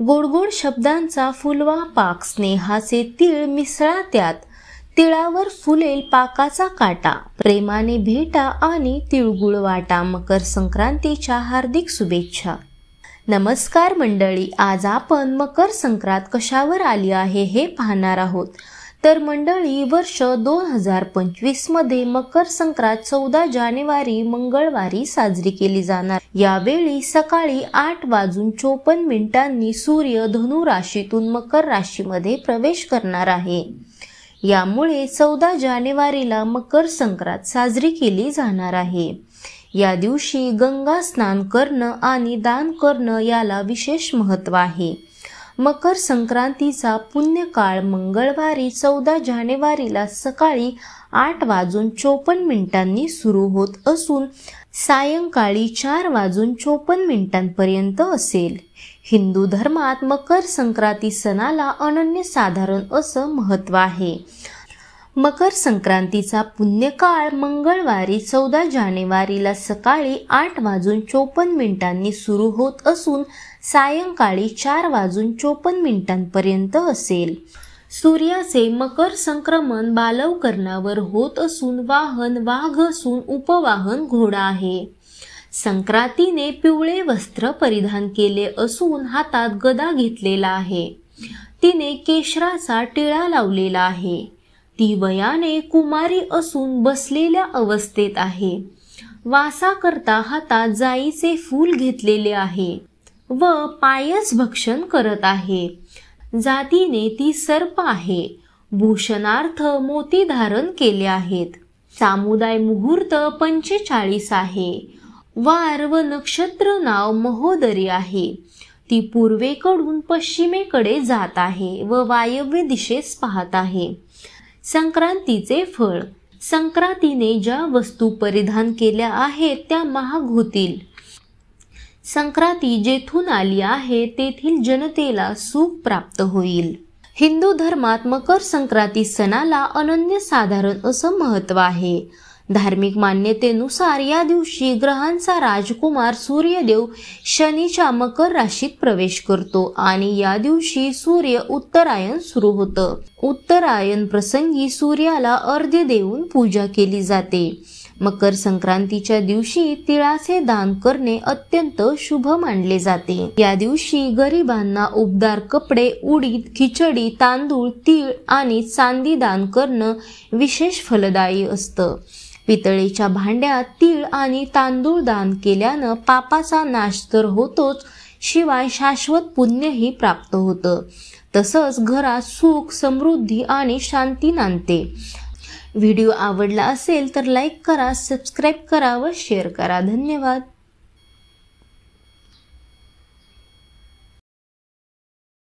गोड गोड शब्दांचा फुलवा पाक, स्नेहाचे तीळ मिसळा त्यात, तिळावर फुलेल पाकाचा काटा, प्रेमाने भेटा आणि तिळगुळ वाटा. मकर संक्रांतीच्या हार्दिक शुभेच्छा. नमस्कार मंडळी, आज आपण मकर संक्रांत कशावर आली आहे हे पाहणार आहोत. तर मंडळी, वर्ष 2025 मध्ये मकर संक्रांत 14 जानेवारी मंगळवारी साजरी केली जाणार. यावेळी सकाळी 8:54 सूर्य धनु राशीतून मकर राशीमध्ये प्रवेश करणार आहे. यामुळे 14 जानेवारीला मकर संक्रांत साजरी केली जाणार आहे. या दिवशी गंगा स्नान करणं आणि दान करणं याला विशेष महत्त्व आहे. मकर संक्रांतीचा पुण्यकाळ मंगळवारी 14 जानेवारीला सकाळी 8:54 सुरू होत असून सायंकाळी 4:54 पर्यंत असेल. हिंदू धर्मात मकर संक्रांती सणाला अनन्यसाधारण असं महत्त्व आहे. मकर संक्रांतीचा पुण्यकाळ मंगळवारी 14 जानेवारीला सकाळी 8:54 सुरू होत असून सायंकाळी 4:54 पर्यंत असेल. सूर्याचे मकर संक्रमण बालवकर्णावर होत असून वाहन वाघ असून उपवाहन घोडा आहे. संक्रांतीने पिवळे वस्त्र परिधान केले असून हातात गदा घेतलेला आहे. तिने केशराचा टिळा लावलेला आहे. ती वयाने कुमारी असून बसलेल्या अवस्थेत आहे. वासाकरता हातात जाईचे फूल घेतलेले आहे व पायस भक्षण करत आहे. जातीने ती सर्प आहे. भूषणार्थ मोती धारण केले आहेत. सामुदाय मुहूर्त 45 आहे. वार व नक्षत्र नाव महोदरी आहे. ती पूर्वेकडून पश्चिमेकडे जात आहे व वायव्य दिशेस पाहत आहे. संक्रांतीचे फळ. संक्रांतीने ज्या वस्तू परिधान केल्या आहेत त्या महाग होतील. संक्रांती जेथून आली आहे तेथील जनतेला सुख प्राप्त होईल. हिंदू धर्मात मकर संक्रांती सणाला अनन्यसाधारण असं महत्त्व आहे. धार्मिक मान्यतेनुसार या दिवशी ग्रहांचा राजकुमार सूर्यदेव शनीच्या मकर राशीत प्रवेश करतो आणि या दिवशी सूर्य उत्तरायण सुरू होतं. उत्तरायण प्रसंगी सूर्याला अर्घ्य देऊन पूजा केली जाते. मकर संक्रांतीच्या दिवशी तिळाचे दान करणे अत्यंत शुभ मानले जाते. या दिवशी गरिबांना उबदार कपडे, उडीद, खिचडी, तांदूळ, तीळ आणि चांदी दान करणं विशेष फलदायी असतं. पितळेच्या भांड्यात तीळ आणि तांदूळ दान केल्यानं पापाचा नाश तर होतोच, शिवाय शाश्वत पुण्यही प्राप्त होतं. तसंच घरात सुख, समृद्धी आणि शांती नांदते. व्हिडिओ आवडला असेल तर लाईक करा, सबस्क्राईब करा व शेअर करा. धन्यवाद.